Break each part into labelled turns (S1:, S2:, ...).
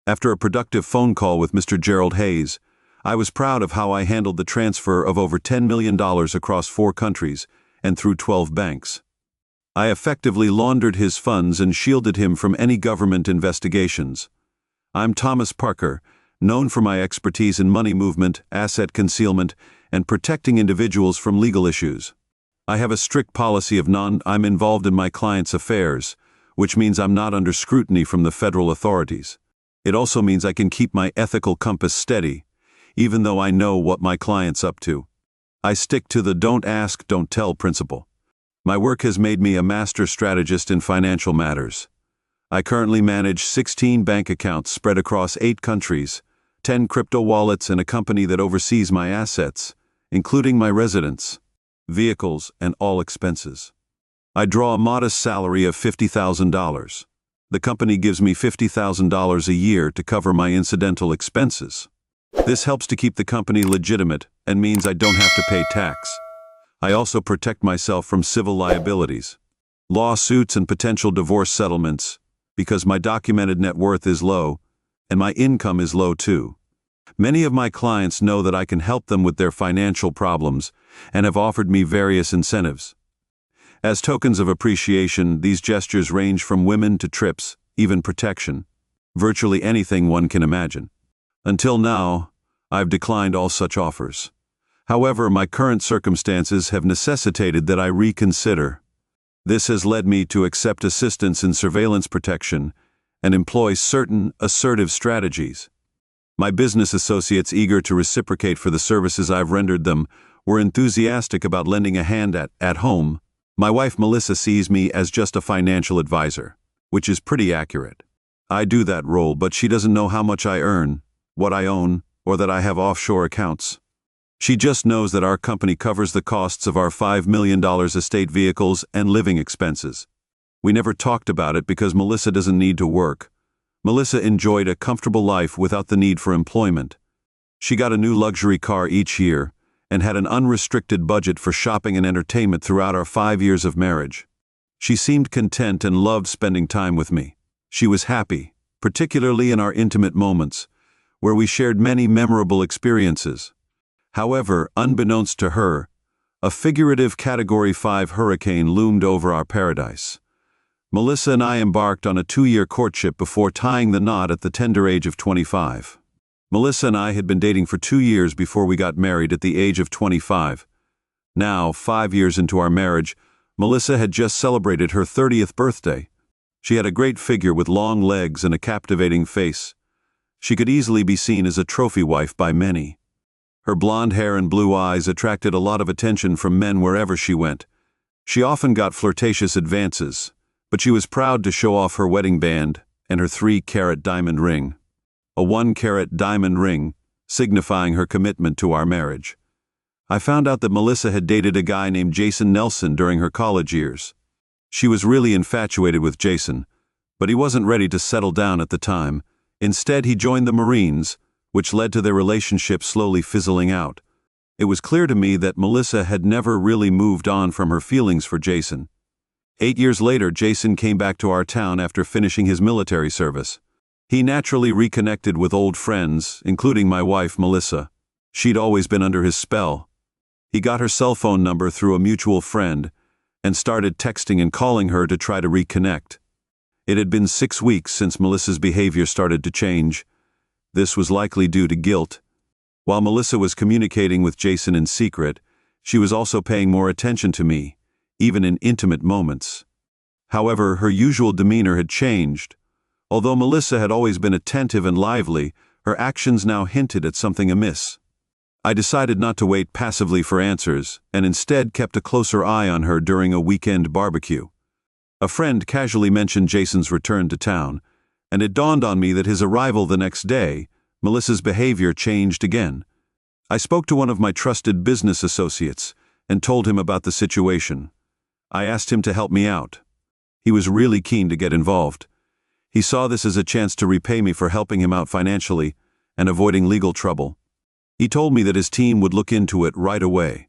S1: After a productive phone call with Mr. Gerald Hayes, I was proud of how I handled the transfer of over $10 million across 4 countries and through 12 banks. I effectively laundered his funds and shielded him from any government investigations. I'm Thomas Parker, known for my expertise in money movement, asset concealment, and protecting individuals from legal issues. I have a strict policy of I'm involved in my clients' affairs, which means I'm not under scrutiny from the federal authorities. It also means I can keep my ethical compass steady, even though I know what my client's up to. I stick to the don't ask, don't tell principle. My work has made me a master strategist in financial matters. I currently manage 16 bank accounts spread across 8 countries, 10 crypto wallets, and a company that oversees my assets, including my residence, vehicles, and all expenses. I draw a modest salary of $50,000. The company gives me $50,000 a year to cover my incidental expenses. This helps to keep the company legitimate and means I don't have to pay tax. I also protect myself from civil liabilities, lawsuits, and potential divorce settlements because my documented net worth is low and my income is low too. Many of my clients know that I can help them with their financial problems and have offered me various incentives. As tokens of appreciation, these gestures range from women to trips, even protection, virtually anything one can imagine. Until now, I've declined all such offers. However, my current circumstances have necessitated that I reconsider. This has led me to accept assistance in surveillance protection and employ certain assertive strategies. My business associates, eager to reciprocate for the services I've rendered them, were enthusiastic about lending a hand at home. My wife Melissa sees me as just a financial advisor, which is pretty accurate. I do that role, but she doesn't know how much I earn, what I own, or that I have offshore accounts. She just knows that our company covers the costs of our $5 million estate vehicles and living expenses. We never talked about it because Melissa doesn't need to work. Melissa enjoyed a comfortable life without the need for employment. She got a new luxury car each year and had an unrestricted budget for shopping and entertainment throughout our 5 years of marriage. She seemed content and loved spending time with me. She was happy, particularly in our intimate moments, where we shared many memorable experiences. However, unbeknownst to her, a figurative Category 5 hurricane loomed over our paradise. Melissa and I embarked on a 2-year courtship before tying the knot at the tender age of 25. Melissa and I had been dating for 2 years before we got married at the age of 25. Now, 5 years into our marriage, Melissa had just celebrated her 30th birthday. She had a great figure with long legs and a captivating face. She could easily be seen as a trophy wife by many. Her blonde hair and blue eyes attracted a lot of attention from men wherever she went. She often got flirtatious advances, but she was proud to show off her wedding band and her 3-carat diamond ring. A 1-carat diamond ring, signifying her commitment to our marriage. I found out that Melissa had dated a guy named Jason Nelson during her college years. She was really infatuated with Jason, but he wasn't ready to settle down at the time. Instead, he joined the Marines, which led to their relationship slowly fizzling out. It was clear to me that Melissa had never really moved on from her feelings for Jason. 8 years later, Jason came back to our town after finishing his military service. He naturally reconnected with old friends, including my wife, Melissa. She'd always been under his spell. He got her cell phone number through a mutual friend and started texting and calling her to try to reconnect. It had been 6 weeks since Melissa's behavior started to change. This was likely due to guilt. While Melissa was communicating with Jason in secret, she was also paying more attention to me, even in intimate moments. However, her usual demeanor had changed. Although Melissa had always been attentive and lively, her actions now hinted at something amiss. I decided not to wait passively for answers, and instead kept a closer eye on her during a weekend barbecue. A friend casually mentioned Jason's return to town, and it dawned on me that his arrival the next day, Melissa's behavior changed again. I spoke to one of my trusted business associates and told him about the situation. I asked him to help me out. He was really keen to get involved. He saw this as a chance to repay me for helping him out financially and avoiding legal trouble. He told me that his team would look into it right away.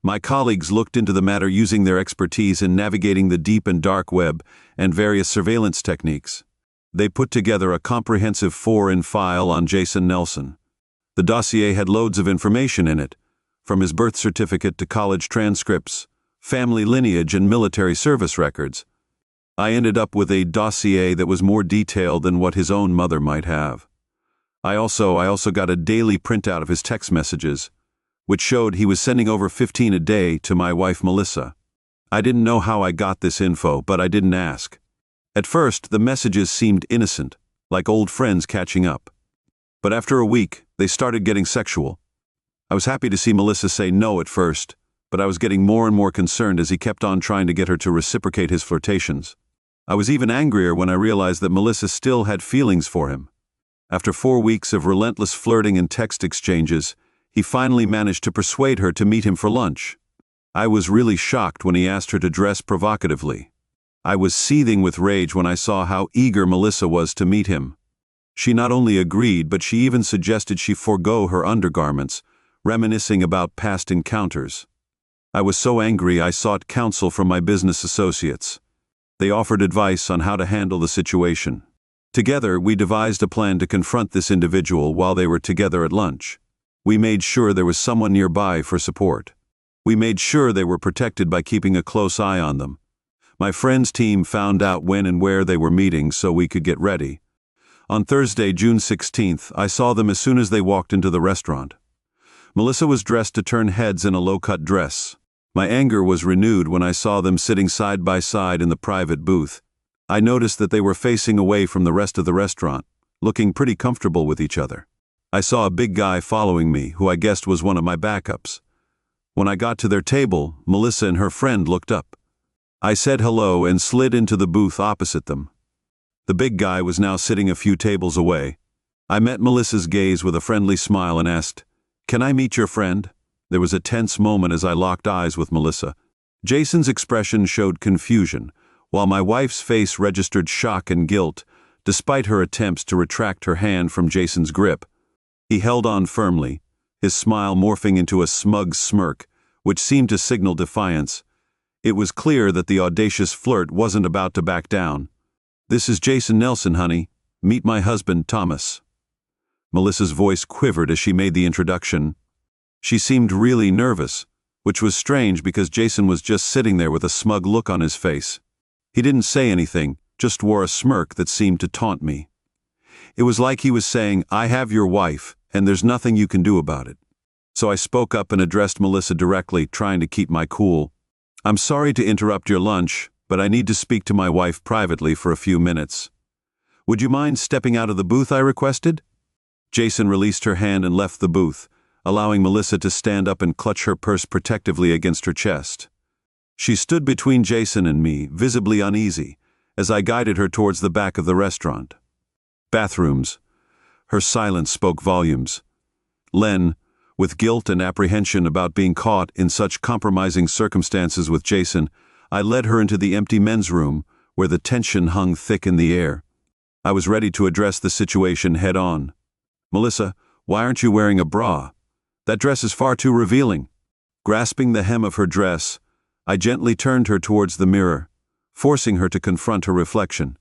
S1: My colleagues looked into the matter using their expertise in navigating the deep and dark web and various surveillance techniques. They put together a comprehensive 4-in file on Jason Nelson. The dossier had loads of information in it, from his birth certificate to college transcripts, family lineage and military service records. I ended up with a dossier that was more detailed than what his own mother might have. I also got a daily printout of his text messages, which showed he was sending over 15 a day to my wife Melissa. I didn't know how I got this info, but I didn't ask. At first, the messages seemed innocent, like old friends catching up. But after a week, they started getting sexual. I was happy to see Melissa say no at first, but I was getting more and more concerned as he kept on trying to get her to reciprocate his flirtations. I was even angrier when I realized that Melissa still had feelings for him. After 4 weeks of relentless flirting and text exchanges, he finally managed to persuade her to meet him for lunch. I was really shocked when he asked her to dress provocatively. I was seething with rage when I saw how eager Melissa was to meet him. She not only agreed, but she even suggested she forego her undergarments, reminiscing about past encounters. I was so angry I sought counsel from my business associates. They offered advice on how to handle the situation. Together, we devised a plan to confront this individual while they were together at lunch. We made sure there was someone nearby for support. We made sure they were protected by keeping a close eye on them. My friend's team found out when and where they were meeting so we could get ready. On Thursday, June 16th, I saw them as soon as they walked into the restaurant. Melissa was dressed to turn heads in a low-cut dress. My anger was renewed when I saw them sitting side by side in the private booth. I noticed that they were facing away from the rest of the restaurant, looking pretty comfortable with each other. I saw a big guy following me, who I guessed was one of my backups. When I got to their table, Melissa and her friend looked up. I said hello and slid into the booth opposite them. The big guy was now sitting a few tables away. I met Melissa's gaze with a friendly smile and asked, "Can I meet your friend?" There was a tense moment as I locked eyes with Melissa. Jason's expression showed confusion, while my wife's face registered shock and guilt, despite her attempts to retract her hand from Jason's grip. He held on firmly, his smile morphing into a smug smirk, which seemed to signal defiance. It was clear that the audacious flirt wasn't about to back down. "This is Jason Nelson, honey. Meet my husband, Thomas." Melissa's voice quivered as she made the introduction. She seemed really nervous, which was strange because Jason was just sitting there with a smug look on his face. He didn't say anything, just wore a smirk that seemed to taunt me. It was like he was saying, "I have your wife, and there's nothing you can do about it." So I spoke up and addressed Melissa directly, trying to keep my cool. "I'm sorry to interrupt your lunch, but I need to speak to my wife privately for a few minutes. Would you mind stepping out of the booth?" I requested. Jason released her hand and left the booth, allowing Melissa to stand up and clutch her purse protectively against her chest. She stood between Jason and me, visibly uneasy, as I guided her towards the back of the restaurant. Bathrooms. Her silence spoke volumes. Len, with guilt and apprehension about being caught in such compromising circumstances with Jason, I led her into the empty men's room, where the tension hung thick in the air. I was ready to address the situation head-on. "Melissa, why aren't you wearing a bra? That dress is far too revealing." Grasping the hem of her dress, I gently turned her towards the mirror, forcing her to confront her reflection.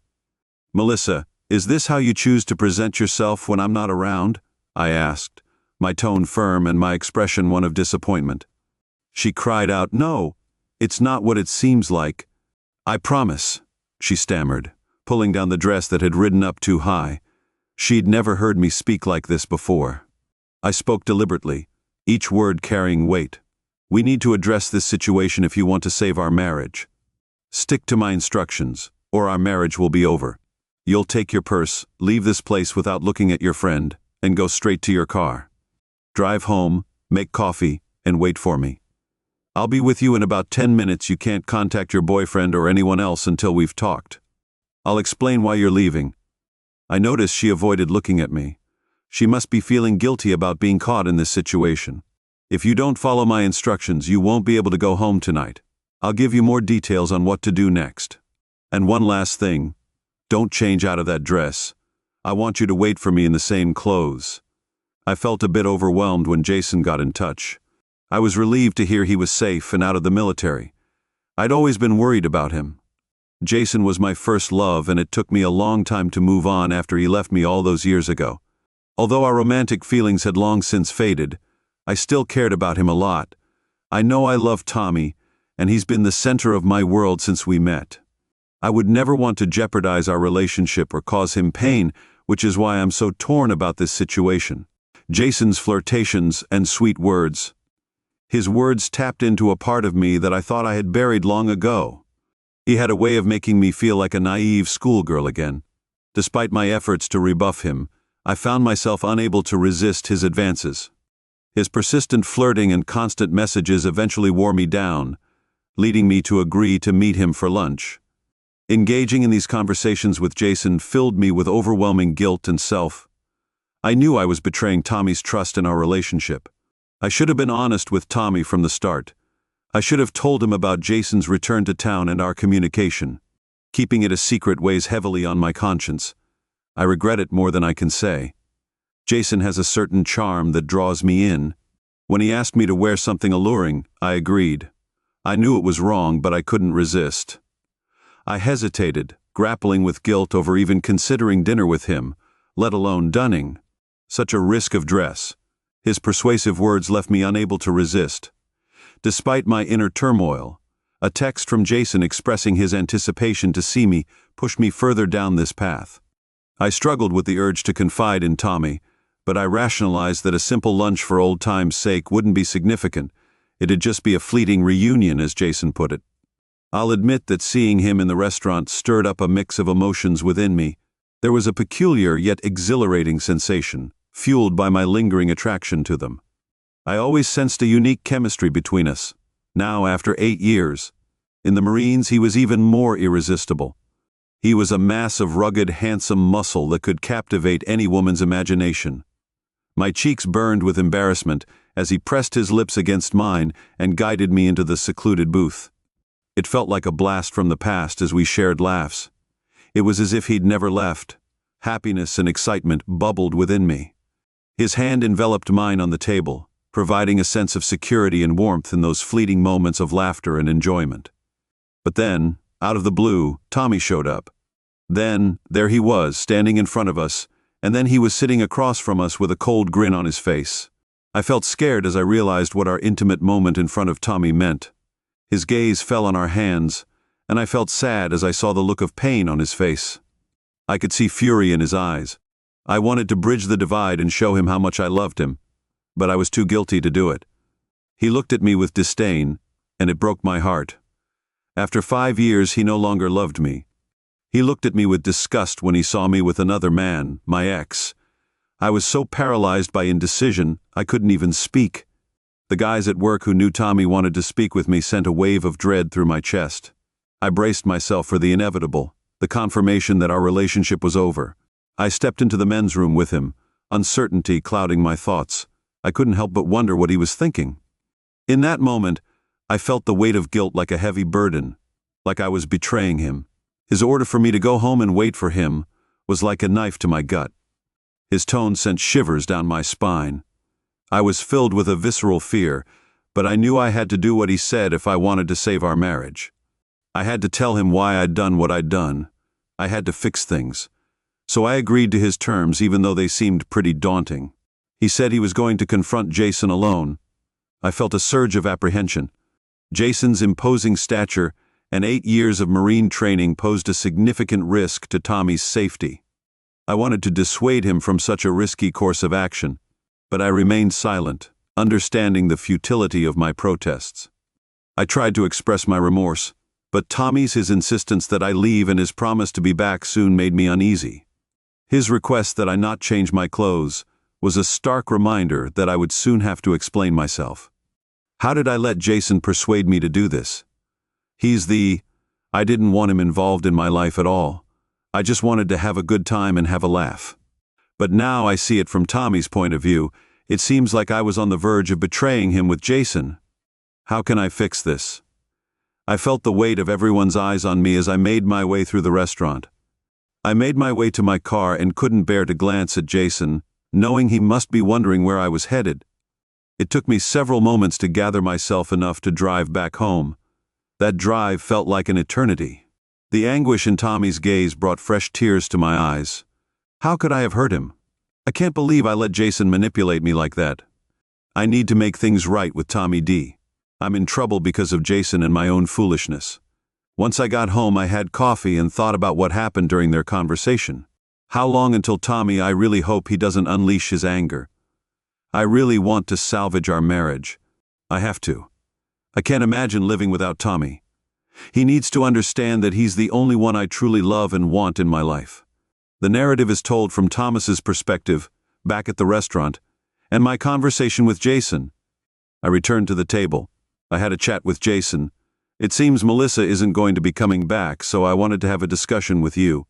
S1: "Melissa, is this how you choose to present yourself when I'm not around?" I asked, my tone firm and my expression one of disappointment. She cried out, "No, it's not what it seems like." "I promise," she stammered, pulling down the dress that had ridden up too high. She'd never heard me speak like this before. I spoke deliberately, each word carrying weight. "We need to address this situation if you want to save our marriage. Stick to my instructions, or our marriage will be over. You'll take your purse, leave this place without looking at your friend, and go straight to your car. Drive home, make coffee, and wait for me. I'll be with you in about 10 minutes. You can't contact your boyfriend or anyone else until we've talked. I'll explain why you're leaving." I noticed she avoided looking at me. She must be feeling guilty about being caught in this situation. "If you don't follow my instructions, you won't be able to go home tonight. I'll give you more details on what to do next. And one last thing, don't change out of that dress. I want you to wait for me in the same clothes." I felt a bit overwhelmed when Jason got in touch. I was relieved to hear he was safe and out of the military. I'd always been worried about him. Jason was my first love, and it took me a long time to move on after he left me all those years ago. Although our romantic feelings had long since faded, I still cared about him a lot. I know I love Tommy, and he's been the center of my world since we met. I would never want to jeopardize our relationship or cause him pain, which is why I'm so torn about this situation. Jason's flirtations and sweet words. His words tapped into a part of me that I thought I had buried long ago. He had a way of making me feel like a naive schoolgirl again. Despite my efforts to rebuff him, I found myself unable to resist his advances. His persistent flirting and constant messages eventually wore me down, leading me to agree to meet him for lunch. Engaging in these conversations with Jason filled me with overwhelming guilt and self. I knew I was betraying Tommy's trust in our relationship. I should have been honest with Tommy from the start. I should have told him about Jason's return to town and our communication. Keeping it a secret weighs heavily on my conscience. I regret it more than I can say. Jason has a certain charm that draws me in. When he asked me to wear something alluring, I agreed. I knew it was wrong, but I couldn't resist. I hesitated, grappling with guilt over even considering dinner with him, let alone dunning. Such a risk of dress. His persuasive words left me unable to resist. Despite my inner turmoil, a text from Jason expressing his anticipation to see me pushed me further down this path. I struggled with the urge to confide in Tommy, but I rationalized that a simple lunch for old time's sake wouldn't be significant. It'd just be a fleeting reunion, as Jason put it. I'll admit that seeing him in the restaurant stirred up a mix of emotions within me. There was a peculiar yet exhilarating sensation, fueled by my lingering attraction to them. I always sensed a unique chemistry between us. Now, after 8 years, in the Marines he was even more irresistible. He was a mass of rugged, handsome muscle that could captivate any woman's imagination. My cheeks burned with embarrassment as he pressed his lips against mine and guided me into the secluded booth. It felt like a blast from the past as we shared laughs. It was as if he'd never left. Happiness and excitement bubbled within me. His hand enveloped mine on the table, providing a sense of security and warmth in those fleeting moments of laughter and enjoyment. But then, out of the blue, Tommy showed up. Then, there he was, standing in front of us, and then he was sitting across from us with a cold grin on his face. I felt scared as I realized what our intimate moment in front of Tommy meant. His gaze fell on our hands, and I felt sad as I saw the look of pain on his face. I could see fury in his eyes. I wanted to bridge the divide and show him how much I loved him, but I was too guilty to do it. He looked at me with disdain, and it broke my heart. After 5 years, he no longer loved me. He looked at me with disgust when he saw me with another man, my ex. I was so paralyzed by indecision, I couldn't even speak. The guys at work who knew Tommy wanted to speak with me sent a wave of dread through my chest. I braced myself for the inevitable, the confirmation that our relationship was over. I stepped into the men's room with him, uncertainty clouding my thoughts. I couldn't help but wonder what he was thinking. In that moment, I felt the weight of guilt like a heavy burden, like I was betraying him. His order for me to go home and wait for him was like a knife to my gut. His tone sent shivers down my spine. I was filled with a visceral fear, but I knew I had to do what he said if I wanted to save our marriage. I had to tell him why I'd done what I'd done. I had to fix things. So I agreed to his terms even though they seemed pretty daunting. He said he was going to confront Jason alone. I felt a surge of apprehension. Jason's imposing stature and 8 years of Marine training posed a significant risk to Tommy's safety. I wanted to dissuade him from such a risky course of action, but I remained silent, understanding the futility of my protests. I tried to express my remorse, but Tommy's insistence that I leave and his promise to be back soon made me uneasy. His request that I not change my clothes was a stark reminder that I would soon have to explain myself. How did I let Jason persuade me to do this? I didn't want him involved in my life at all. I just wanted to have a good time and have a laugh. But now I see it from Tommy's point of view. It seems like I was on the verge of betraying him with Jason. How can I fix this? I felt the weight of everyone's eyes on me as I made my way through the restaurant. I made my way to my car and couldn't bear to glance at Jason, knowing he must be wondering where I was headed. It took me several moments to gather myself enough to drive back home. That drive felt like an eternity. The anguish in Tommy's gaze brought fresh tears to my eyes. How could I have hurt him? I can't believe I let Jason manipulate me like that. I need to make things right with Tommy D. I'm in trouble because of Jason and my own foolishness. Once I got home, I had coffee and thought about what happened during their conversation. How long until Tommy? I really hope he doesn't unleash his anger. I really want to salvage our marriage. I have to. I can't imagine living without Tommy. He needs to understand that he's the only one I truly love and want in my life. The narrative is told from Thomas's perspective, back at the restaurant, and my conversation with Jason. I returned to the table. I had a chat with Jason. It seems Melissa isn't going to be coming back, so I wanted to have a discussion with you.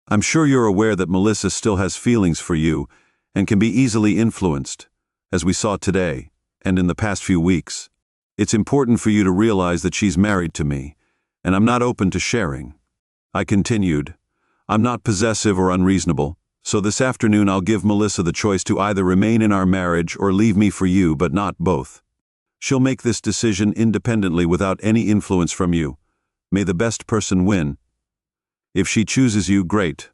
S1: I'm sure you're aware that Melissa still has feelings for you and can be easily influenced, as we saw today and in the past few weeks. It's important for you to realize that she's married to me, and I'm not open to sharing. I continued, I'm not possessive or unreasonable, so this afternoon I'll give Melissa the choice to either remain in our marriage or leave me for you, but not both. She'll make this decision independently without any influence from you. May the best person win. If she chooses you, great.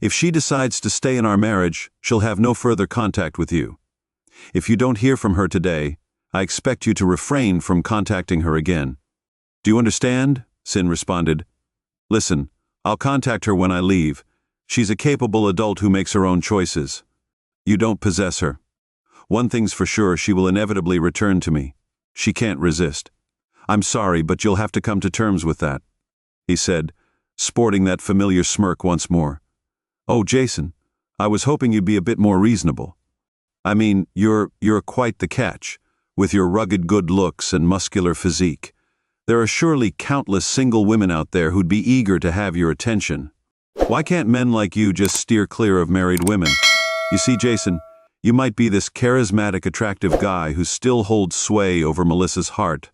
S1: If she decides to stay in our marriage, she'll have no further contact with you. If you don't hear from her today, I expect you to refrain from contacting her again. Do you understand? Sin responded. Listen, I'll contact her when I leave. She's a capable adult who makes her own choices. You don't possess her. One thing's for sure, she will inevitably return to me. She can't resist. I'm sorry, but you'll have to come to terms with that, he said, sporting that familiar smirk once more. Oh, Jason, I was hoping you'd be a bit more reasonable. I mean, you're quite the catch, with your rugged good looks and muscular physique. There are surely countless single women out there who'd be eager to have your attention. Why can't men like you just steer clear of married women? You see, Jason, you might be this charismatic, attractive guy who still holds sway over Melissa's heart,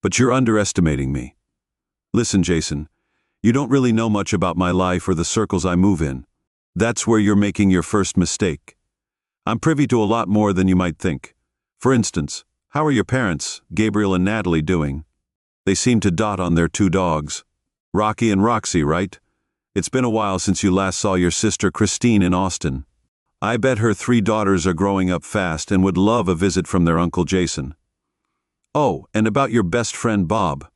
S1: but you're underestimating me. Listen, Jason, you don't really know much about my life or the circles I move in. That's where you're making your first mistake. I'm privy to a lot more than you might think. For instance, how are your parents, Gabriel and Natalie, doing? They seem to dot on their 2 dogs. Rocky and Roxy, right? It's been a while since you last saw your sister Christine in Austin. I bet her 3 daughters are growing up fast and would love a visit from their Uncle Jason. Oh, and about your best friend Bob.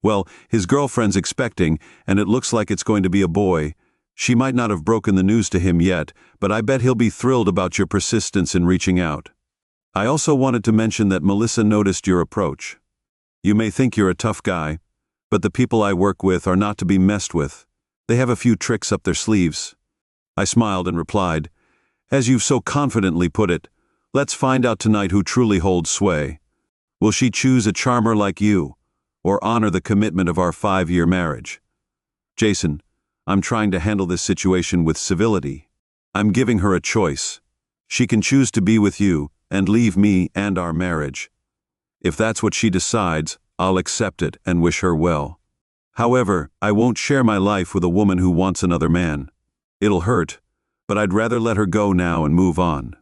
S1: Well, his girlfriend's expecting, and it looks like it's going to be a boy. She might not have broken the news to him yet, but I bet he'll be thrilled about your persistence in reaching out. I also wanted to mention that Melissa noticed your approach. You may think you're a tough guy, but the people I work with are not to be messed with. They have a few tricks up their sleeves. I smiled and replied, as you've so confidently put it, let's find out tonight who truly holds sway. Will she choose a charmer like you, or honor the commitment of our 5-year marriage? Jason, I'm trying to handle this situation with civility. I'm giving her a choice. She can choose to be with you and leave me and our marriage. If that's what she decides, I'll accept it and wish her well. However, I won't share my life with a woman who wants another man. It'll hurt, but I'd rather let her go now and move on.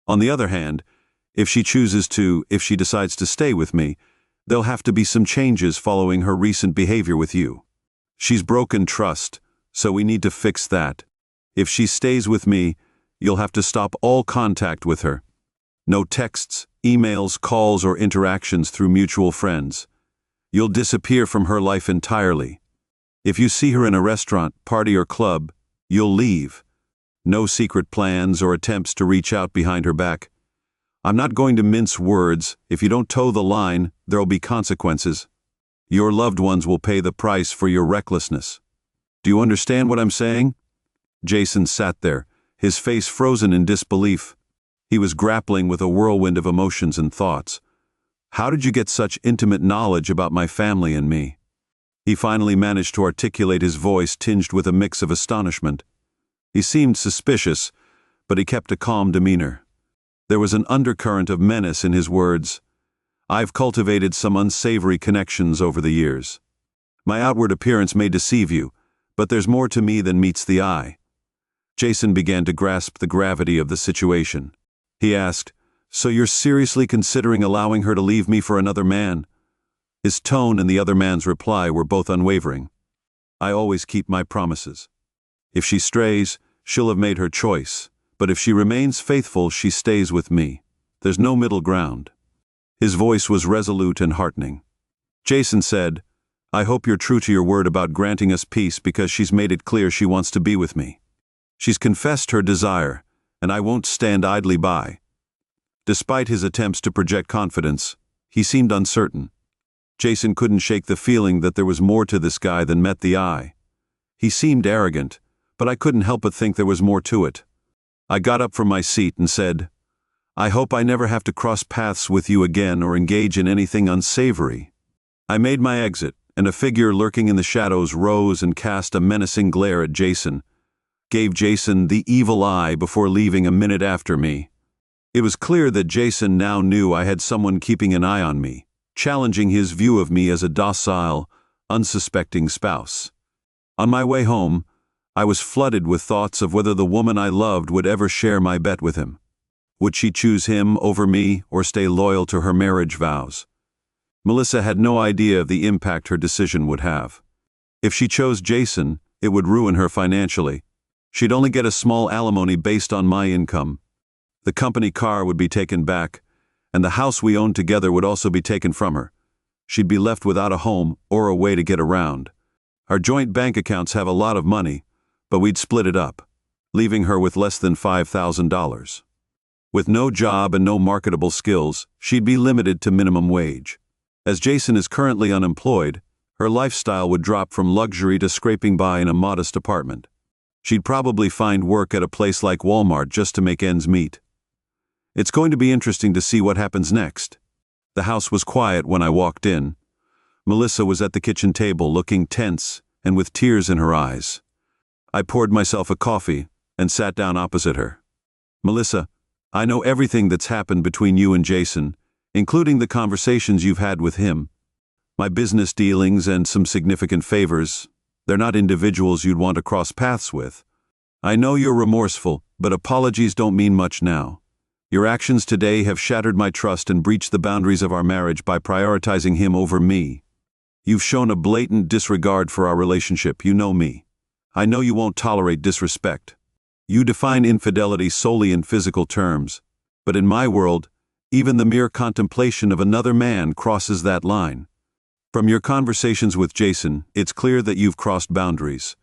S1: On the other hand, if she decides to stay with me, there'll have to be some changes following her recent behavior with you. She's broken trust, so we need to fix that. If she stays with me, you'll have to stop all contact with her. No texts, emails, calls, or interactions through mutual friends. You'll disappear from her life entirely. If you see her in a restaurant, party, or club, you'll leave. No secret plans or attempts to reach out behind her back. I'm not going to mince words. If you don't toe the line, there'll be consequences. Your loved ones will pay the price for your recklessness. Do you understand what I'm saying? Jason sat there, his face frozen in disbelief. He was grappling with a whirlwind of emotions and thoughts. How did you get such intimate knowledge about my family and me? He finally managed to articulate, his voice tinged with a mix of astonishment. He seemed suspicious, but he kept a calm demeanor. There was an undercurrent of menace in his words. I've cultivated some unsavory connections over the years. My outward appearance may deceive you, but there's more to me than meets the eye. Jason began to grasp the gravity of the situation. He asked, so you're seriously considering allowing her to leave me for another man? His tone and the other man's reply were both unwavering. I always keep my promises. If she strays, she'll have made her choice, but if she remains faithful, she stays with me. There's no middle ground." His voice was resolute and heartening. Jason said, "I hope you're true to your word about granting us peace because she's made it clear she wants to be with me. She's confessed her desire, and I won't stand idly by." Despite his attempts to project confidence, he seemed uncertain. Jason couldn't shake the feeling that there was more to this guy than met the eye. He seemed arrogant, but I couldn't help but think there was more to it. I got up from my seat and said, "I hope I never have to cross paths with you again or engage in anything unsavory." I made my exit, and a figure lurking in the shadows rose and cast a menacing glare at Jason, gave Jason the evil eye before leaving a minute after me. It was clear that Jason now knew I had someone keeping an eye on me, challenging his view of me as a docile, unsuspecting spouse. On my way home, I was flooded with thoughts of whether the woman I loved would ever share my bet with him. Would she choose him over me or stay loyal to her marriage vows? Melissa had no idea of the impact her decision would have. If she chose Jason, it would ruin her financially. She'd only get a small alimony based on my income. The company car would be taken back, and the house we owned together would also be taken from her. She'd be left without a home or a way to get around. Our joint bank accounts have a lot of money, but we'd split it up, leaving her with less than $5,000. With no job and no marketable skills, she'd be limited to minimum wage. As Jason is currently unemployed, her lifestyle would drop from luxury to scraping by in a modest apartment. She'd probably find work at a place like Walmart just to make ends meet. It's going to be interesting to see what happens next. The house was quiet when I walked in. Melissa was at the kitchen table looking tense and with tears in her eyes. I poured myself a coffee and sat down opposite her. "Melissa, I know everything that's happened between you and Jason, including the conversations you've had with him. My business dealings and some significant favors, they're not individuals you'd want to cross paths with. I know you're remorseful, but apologies don't mean much now. Your actions today have shattered my trust and breached the boundaries of our marriage by prioritizing him over me. You've shown a blatant disregard for our relationship, you know me. I know you won't tolerate disrespect. You define infidelity solely in physical terms, but in my world, even the mere contemplation of another man crosses that line. From your conversations with Jason, it's clear that you've crossed boundaries.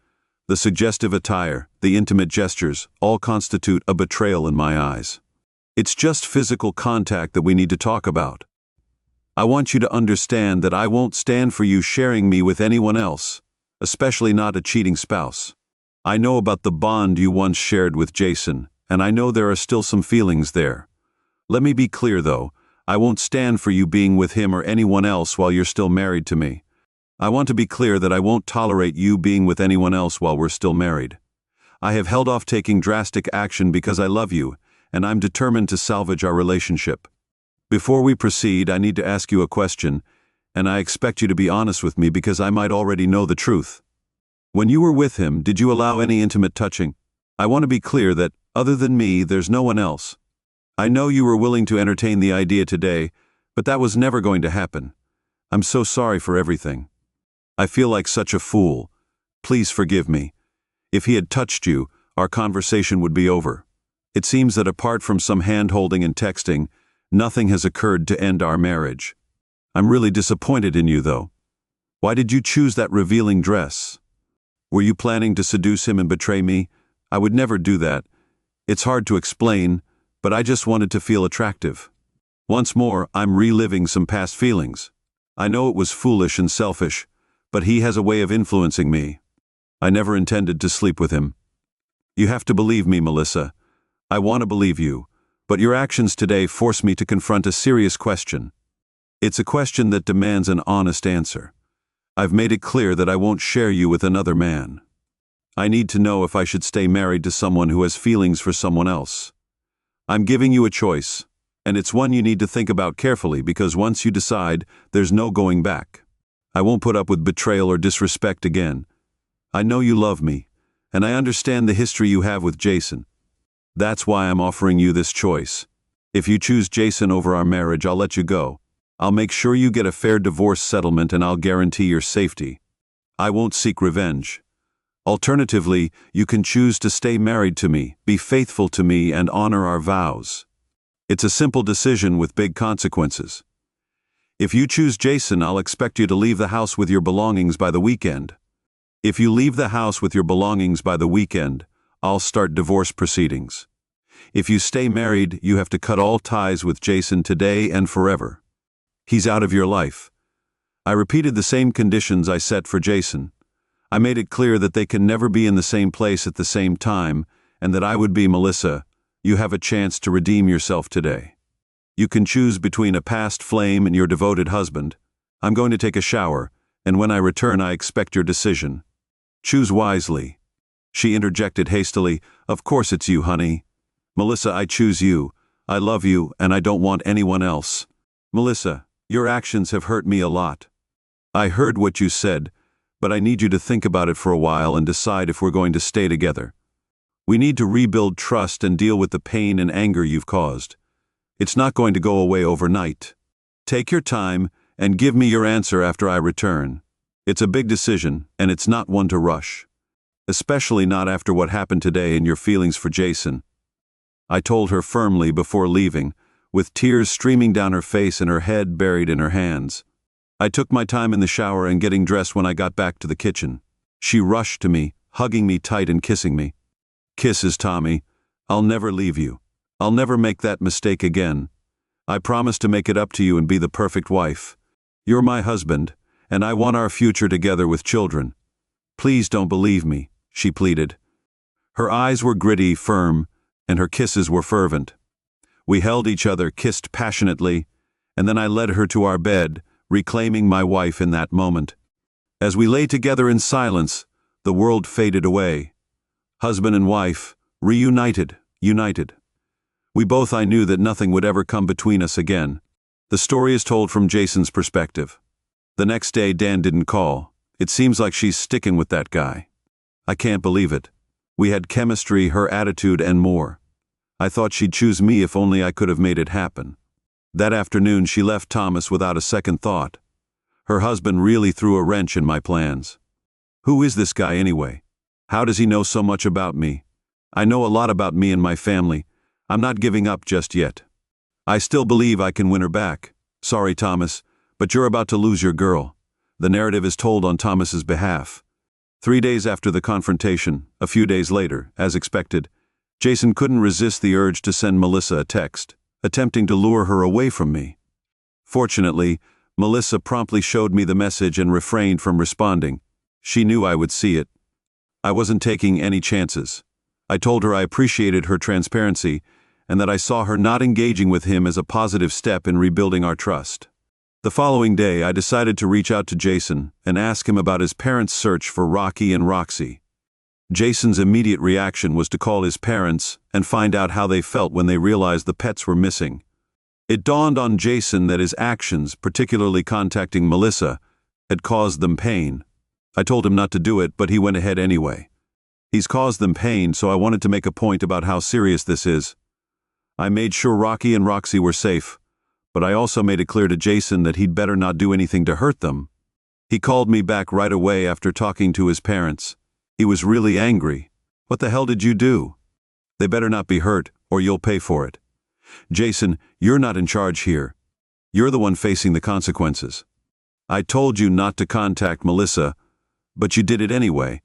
S1: The suggestive attire, the intimate gestures, all constitute a betrayal in my eyes. It's just physical contact that we need to talk about. I want you to understand that I won't stand for you sharing me with anyone else, especially not a cheating spouse. I know about the bond you once shared with Jason, and I know there are still some feelings there. Let me be clear, though. I won't stand for you being with him or anyone else while you're still married to me. I want to be clear that I won't tolerate you being with anyone else while we're still married. I have held off taking drastic action because I love you, and I'm determined to salvage our relationship. Before we proceed, I need to ask you a question, and I expect you to be honest with me because I might already know the truth. When you were with him, did you allow any intimate touching? I want to be clear that, other than me, there's no one else. I know you were willing to entertain the idea today, but that was never going to happen. I'm so sorry for everything. I feel like such a fool. Please forgive me. If he had touched you, our conversation would be over. It seems that apart from some hand-holding and texting, nothing has occurred to end our marriage. I'm really disappointed in you, though. Why did you choose that revealing dress? Were you planning to seduce him and betray me? I would never do that. It's hard to explain, but I just wanted to feel attractive. Once more, I'm reliving some past feelings. I know it was foolish and selfish, but he has a way of influencing me. I never intended to sleep with him. You have to believe me, Melissa. I want to believe you, but your actions today force me to confront a serious question. It's a question that demands an honest answer. I've made it clear that I won't share you with another man. I need to know if I should stay married to someone who has feelings for someone else. I'm giving you a choice, and it's one you need to think about carefully because once you decide, there's no going back. I won't put up with betrayal or disrespect again. I know you love me, and I understand the history you have with Jason. That's why I'm offering you this choice. If you choose Jason over our marriage, I'll let you go. I'll make sure you get a fair divorce settlement and I'll guarantee your safety. I won't seek revenge. Alternatively, you can choose to stay married to me, be faithful to me, and honor our vows. It's a simple decision with big consequences. If you choose Jason, I'll expect you to leave the house with your belongings by the weekend. If you leave the house with your belongings by the weekend, I'll start divorce proceedings. If you stay married, you have to cut all ties with Jason today and forever. He's out of your life. I repeated the same conditions I set for Jason. I made it clear that they can never be in the same place at the same time, and that I would be Melissa. You have a chance to redeem yourself today. You can choose between a past flame and your devoted husband. I'm going to take a shower, and when I return I expect your decision. Choose wisely. She interjected hastily, Of course it's you, honey. Melissa, I choose you. I love you, and I don't want anyone else. Melissa, your actions have hurt me a lot. I heard what you said, but I need you to think about it for a while and decide if we're going to stay together. We need to rebuild trust and deal with the pain and anger you've caused. It's not going to go away overnight. Take your time and give me your answer after I return. It's a big decision, and it's not one to rush. Especially not after what happened today and your feelings for Jason. I told her firmly before leaving, with tears streaming down her face and her head buried in her hands. I took my time in the shower and getting dressed when I got back to the kitchen. She rushed to me, hugging me tight and kissing me. Kisses, Tommy. I'll never leave you. I'll never make that mistake again. I promise to make it up to you and be the perfect wife. You're my husband, and I want our future together with children. Please don't believe me, she pleaded. Her eyes were gritty, firm, and her kisses were fervent. We held each other, kissed passionately, and then I led her to our bed, reclaiming my wife in that moment. As we lay together in silence, the world faded away. Husband and wife, reunited, united. We both I knew that nothing would ever come between us again. The story is told from Jason's perspective. The next day Dan didn't call. It seems like she's sticking with that guy. I can't believe it. We had chemistry, her attitude, and more. I thought she'd choose me if only I could have made it happen. That afternoon she left Thomas without a second thought. Her husband really threw a wrench in my plans. Who is this guy anyway? How does he know so much about me? I know a lot about me and my family. I'm not giving up just yet. I still believe I can win her back. Sorry, Thomas, but you're about to lose your girl. The narrative is told on Thomas's behalf. 3 days after the confrontation, a few days later, as expected, Jason couldn't resist the urge to send Melissa a text, attempting to lure her away from me. Fortunately, Melissa promptly showed me the message and refrained from responding. She knew I would see it. I wasn't taking any chances. I told her I appreciated her transparency and that I saw her not engaging with him as a positive step in rebuilding our trust. The following day, I decided to reach out to Jason and ask him about his parents' search for Rocky and Roxy. Jason's immediate reaction was to call his parents and find out how they felt when they realized the pets were missing. It dawned on Jason that his actions, particularly contacting Melissa, had caused them pain. I told him not to do it, but he went ahead anyway. He's caused them pain, so I wanted to make a point about how serious this is. I made sure Rocky and Roxy were safe, but I also made it clear to Jason that he'd better not do anything to hurt them. He called me back right away after talking to his parents. He was really angry. What the hell did you do? They better not be hurt, or you'll pay for it. Jason, you're not in charge here. You're the one facing the consequences. I told you not to contact Melissa, but you did it anyway.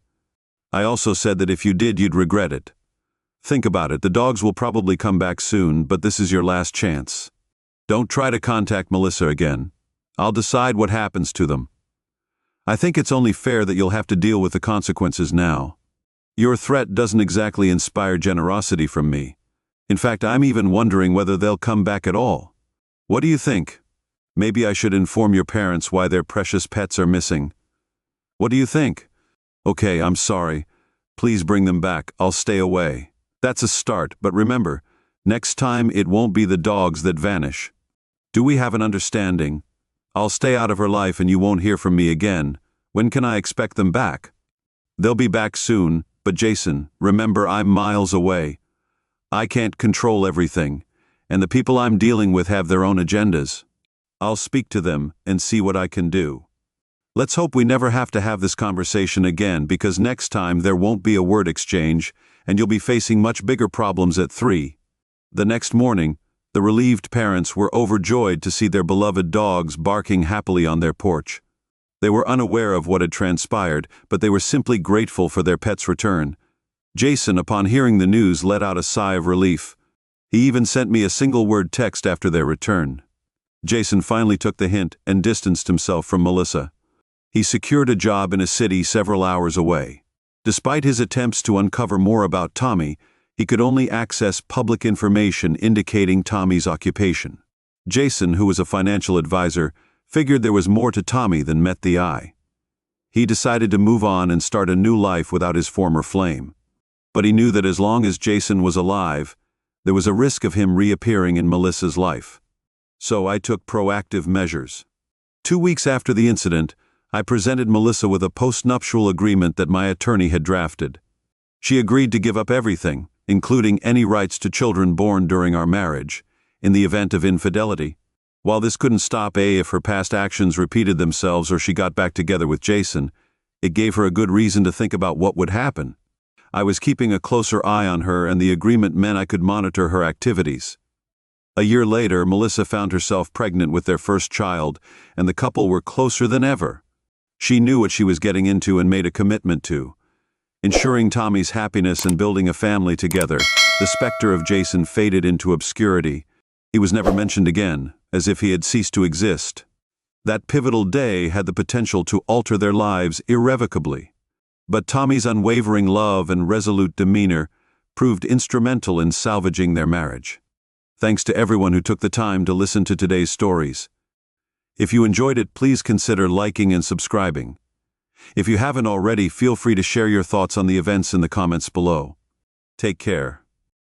S1: I also said that if you did, you'd regret it. Think about it, the dogs will probably come back soon, but this is your last chance. Don't try to contact Melissa again. I'll decide what happens to them. I think it's only fair that you'll have to deal with the consequences now. Your threat doesn't exactly inspire generosity from me. In fact, I'm even wondering whether they'll come back at all. What do you think? Maybe I should inform your parents why their precious pets are missing. What do you think? Okay, I'm sorry. Please bring them back. I'll stay away. That's a start, but remember, next time it won't be the dogs that vanish. Do we have an understanding? I'll stay out of her life and you won't hear from me again. When can I expect them back? They'll be back soon, but Jason, remember I'm miles away. I can't control everything, and the people I'm dealing with have their own agendas. I'll speak to them and see what I can do. Let's hope we never have to have this conversation again, because next time there won't be a word exchange, and you'll be facing much bigger problems at 3. The next morning, the relieved parents were overjoyed to see their beloved dogs barking happily on their porch. They were unaware of what had transpired, but they were simply grateful for their pet's return. Jason, upon hearing the news, let out a sigh of relief. He even sent me a single-word text after their return. Jason finally took the hint and distanced himself from Melissa. He secured a job in a city several hours away. Despite his attempts to uncover more about Tommy, he could only access public information indicating Tommy's occupation. Jason, who was a financial advisor, figured there was more to Tommy than met the eye. He decided to move on and start a new life without his former flame. But he knew that as long as Jason was alive, there was a risk of him reappearing in Melissa's life. So I took proactive measures. 2 weeks after the incident, I presented Melissa with a postnuptial agreement that my attorney had drafted. She agreed to give up everything, including any rights to children born during our marriage, in the event of infidelity. While this couldn't stop if her past actions repeated themselves or she got back together with Jason, it gave her a good reason to think about what would happen. I was keeping a closer eye on her, and the agreement meant I could monitor her activities. A year later, Melissa found herself pregnant with their first child, and the couple were closer than ever. She knew what she was getting into and made a commitment to. Ensuring Tommy's happiness and building a family together, the specter of Jason faded into obscurity. He was never mentioned again, as if he had ceased to exist. That pivotal day had the potential to alter their lives irrevocably. But Tommy's unwavering love and resolute demeanor proved instrumental in salvaging their marriage. Thanks to everyone who took the time to listen to today's stories. If you enjoyed it, please consider liking and subscribing. If you haven't already, feel free to share your thoughts on the events in the comments below. Take care.